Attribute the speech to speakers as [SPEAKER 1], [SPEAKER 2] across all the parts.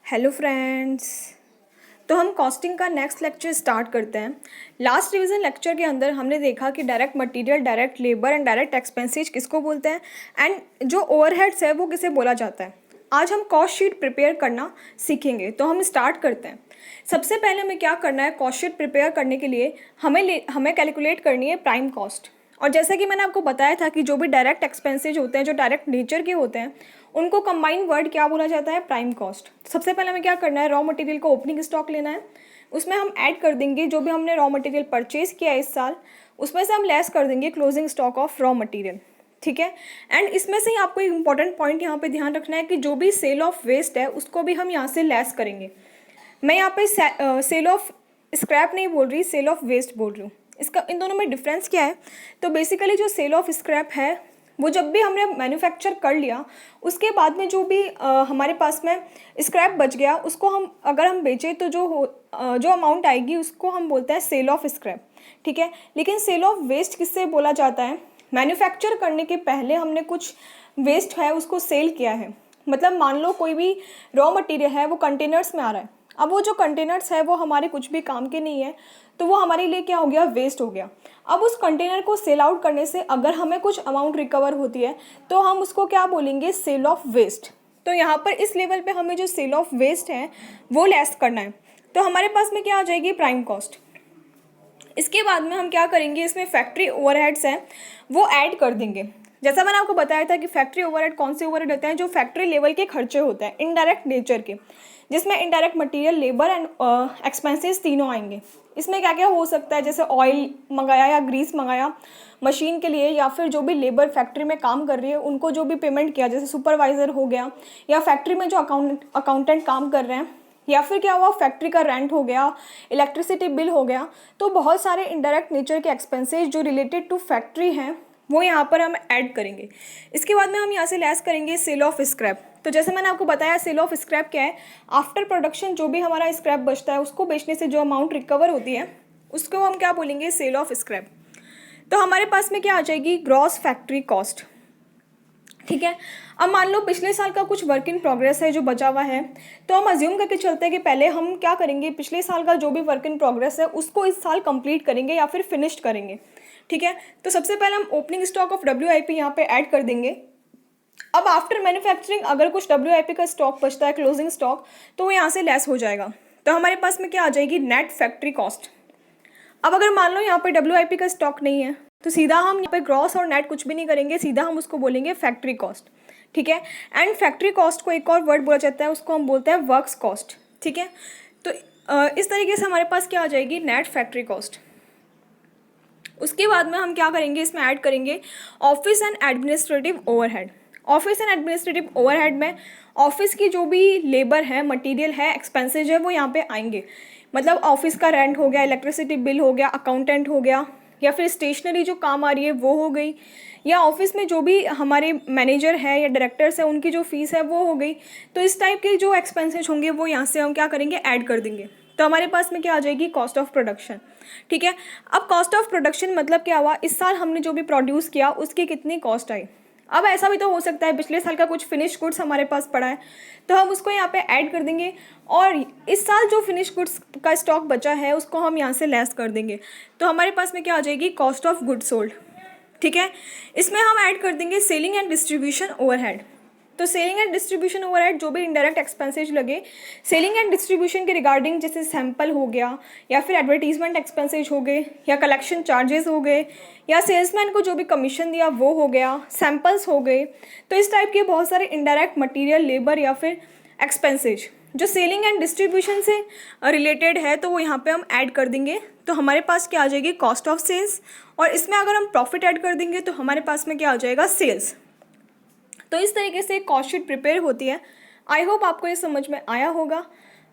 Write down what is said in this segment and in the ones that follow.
[SPEAKER 1] Hello friends. तो हम costing का नेक्स्ट लेक्चर स्टार्ट करते हैं। लास्ट रिवीजन लेक्चर के अंदर हमने देखा कि direct material, direct labour and direct expenses किसको बोलते हैं एंड जो ओवरहेड्स है वो किसे बोला जाता है। आज हम कॉस्ट शीट प्रिपेयर करना सीखेंगे, तो हम स्टार्ट करते हैं। सबसे पहले हमें क्या करना है, कॉस्ट शीट प्रिपेयर करने के लिए हमें कैलकुलेट करनी है प्राइम कॉस्ट। और जैसा कि मैंने आपको बताया था कि जो भी डायरेक्ट एक्सपेंसेज होते हैं, जो डायरेक्ट नेचर के होते हैं, उनको कंबाइंड वर्ड क्या बोला जाता है, प्राइम कॉस्ट। सबसे पहले हमें क्या करना है, रॉ मटेरियल को ओपनिंग स्टॉक लेना है, उसमें हम ऐड कर देंगे जो भी हमने रॉ मटेरियल परचेज किया है इस साल, उसमें से हम लेस कर देंगे closing stock of raw material. ठीक है। एंड इसमें से ही आपको एक इंपॉर्टेंट पॉइंट यहाँ पे ध्यान रखना है कि जो भी सेल ऑफ वेस्ट है उसको भी हम यहाँ से लेस करेंगे। मैं यहाँ पे सेल ऑफ स्क्रैप नहीं बोल रही, सेल ऑफ वेस्ट बोल रही हूँ। इसका इन दोनों में डिफरेंस क्या है, तो बेसिकली जो सेल ऑफ स्क्रैप है वो जब भी हमने मैन्युफैक्चर कर लिया उसके बाद में जो भी हमारे पास में स्क्रैप बच गया उसको हम अगर हम बेचें तो जो अमाउंट आएगी उसको हम बोलते हैं सेल ऑफ स्क्रैप। ठीक है। लेकिन सेल ऑफ वेस्ट किससे बोला जाता है, मैन्युफैक्चर करने के पहले हमने कुछ वेस्ट है उसको सेल किया है। मतलब मान लो कोई भी रॉ मटेरियल है वो कंटेनर्स में आ रहा है, अब वो जो कंटेनर्स है वो हमारे कुछ भी काम के नहीं है, तो वो हमारे लिए क्या हो गया, वेस्ट हो गया। अब उस कंटेनर को सेल आउट करने से अगर हमें कुछ अमाउंट रिकवर होती है तो हम उसको क्या बोलेंगे, सेल ऑफ वेस्ट। तो यहाँ पर इस लेवल पे हमें जो सेल ऑफ वेस्ट है वो लेस करना है, तो हमारे पास में क्या आ जाएगी, प्राइम कॉस्ट। इसके बाद में हम क्या करेंगे, इसमें फैक्ट्री ओवरहेड्स हैं वो ऐड कर देंगे। जैसा मैंने आपको बताया था कि फैक्ट्री ओवरहेड कौन से ओवरहेड होते हैं, जो फैक्ट्री लेवल के खर्चे होते हैं इनडायरेक्ट नेचर के, जिसमें indirect material, labour and expenses तीनों आएंगे। इसमें क्या क्या हो सकता है, जैसे ऑयल मंगाया या ग्रीस मंगाया मशीन के लिए, या फिर जो भी लेबर फैक्ट्री में काम कर रही है उनको जो भी पेमेंट किया, जैसे सुपरवाइज़र हो गया, या फैक्ट्री में जो अकाउंटेंट काम कर रहे हैं, या फिर क्या हुआ, फैक्ट्री का रेंट हो गया, इलेक्ट्रिसिटी बिल हो गया। तो बहुत सारे इनडायरेक्ट नेचर के एक्सपेंसेस जो रिलेटेड टू फैक्ट्री हैं वो यहाँ पर हम ऐड करेंगे। इसके बाद में हम यहाँ से लेस करेंगे सेल ऑफ स्क्रैप। तो जैसे मैंने आपको बताया सेल ऑफ स्क्रैप क्या है, आफ्टर प्रोडक्शन जो भी हमारा स्क्रैप बचता है उसको बेचने से जो अमाउंट रिकवर होती है उसको हम क्या बोलेंगे, सेल ऑफ स्क्रैप। तो हमारे पास में क्या आ जाएगी, ग्रॉस फैक्ट्री कॉस्ट। ठीक है। अब मान लो पिछले साल का कुछ वर्क इन प्रोग्रेस है जो बचा हुआ है, तो हम अज्यूम करके चलते हैं कि पहले हम क्या करेंगे, पिछले साल का जो भी वर्क इन प्रोग्रेस है उसको इस साल कंप्लीट करेंगे या फिर फिनिश्ड करेंगे। ठीक है। तो सबसे पहले हम ओपनिंग स्टॉक ऑफ WIP यहाँ पे ऐड कर देंगे। अब आफ्टर मैन्युफैक्चरिंग अगर कुछ WIP का स्टॉक बचता है, क्लोजिंग स्टॉक, तो वो यहाँ से लेस हो जाएगा। तो हमारे पास में क्या आ जाएगी, नेट फैक्ट्री कॉस्ट। अब अगर मान लो यहाँ पे WIP का स्टॉक नहीं है तो सीधा हम यहाँ पे ग्रॉस और नेट कुछ भी नहीं करेंगे, सीधा हम उसको बोलेंगे फैक्ट्री कॉस्ट। ठीक है। एंड फैक्ट्री कॉस्ट को एक और वर्ड बोला जाता है, उसको हम बोलते हैं वर्क्स कॉस्ट। ठीक है। तो इस तरीके से हमारे पास क्या आ जाएगी, नेट फैक्ट्री कॉस्ट। उसके बाद में हम क्या करेंगे, इसमें ऐड करेंगे office and administrative overhead. Office and administrative overhead में ऑफिस की जो भी लेबर है, मटेरियल है, एक्सपेंसेज है वो यहाँ पे आएंगे। मतलब ऑफिस का रेंट हो गया, इलेक्ट्रिसिटी बिल हो गया, अकाउंटेंट हो गया, या फिर स्टेशनरी जो काम आ रही है वो हो गई, या ऑफिस में जो भी हमारे मैनेजर है या डायरेक्टर्स है उनकी जो फीस है वो हो गई। तो इस टाइप के जो एक्सपेंसेज होंगे वो यहाँ से हम क्या करेंगे, ऐड कर देंगे। तो हमारे पास में क्या आ जाएगी, कॉस्ट ऑफ प्रोडक्शन। ठीक है। अब कॉस्ट ऑफ प्रोडक्शन मतलब क्या हुआ, इस साल हमने जो भी प्रोड्यूस किया उसकी कितनी कॉस्ट आई। अब ऐसा भी तो हो सकता है पिछले साल का कुछ फिनिश गुड्स हमारे पास पड़ा है तो हम उसको यहाँ पे ऐड कर देंगे, और इस साल जो फिनिश गुड्स का स्टॉक बचा है उसको हम यहाँ से लेस कर देंगे। तो हमारे पास में क्या आ जाएगी, कॉस्ट ऑफ गुड्स सोल्ड। ठीक है। इसमें हम ऐड कर देंगे सेलिंग एंड डिस्ट्रीब्यूशन ओवरहेड। तो सेलिंग एंड डिस्ट्रीब्यूशन ओवरहेड जो भी इनडायरेक्ट एक्सपेंसेज लगे सेलिंग एंड डिस्ट्रीब्यूशन के रिगार्डिंग, जैसे सैंपल हो गया, या फिर एडवर्टीजमेंट एक्सपेंसेज हो गए, या कलेक्शन चार्जेस हो गए, या सेल्समैन को जो भी कमीशन दिया वो हो गया, सैंपल्स हो गए। तो इस टाइप के बहुत सारे इनडायरेक्ट मटीरियल, लेबर या फिर एक्सपेंसेज जो सेलिंग एंड डिस्ट्रीब्यूशन से रिलेटेड है तो वो यहाँ पे हम ऐड कर देंगे। तो हमारे पास क्या आ जाएगी, कॉस्ट ऑफ सेल्स, और इसमें अगर हम प्रॉफिट ऐड कर देंगे तो हमारे पास में क्या आ जाएगा, सेल्स। तो इस तरीके से कॉस्ट शीट प्रिपेयर होती है। आई होप आपको ये समझ में आया होगा।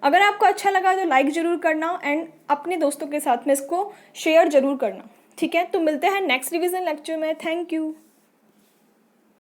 [SPEAKER 1] अगर आपको अच्छा लगा तो लाइक ज़रूर करना एंड अपने दोस्तों के साथ में इसको शेयर ज़रूर करना। ठीक है। तो मिलते हैं नेक्स्ट रिवीजन लेक्चर में। Thank you.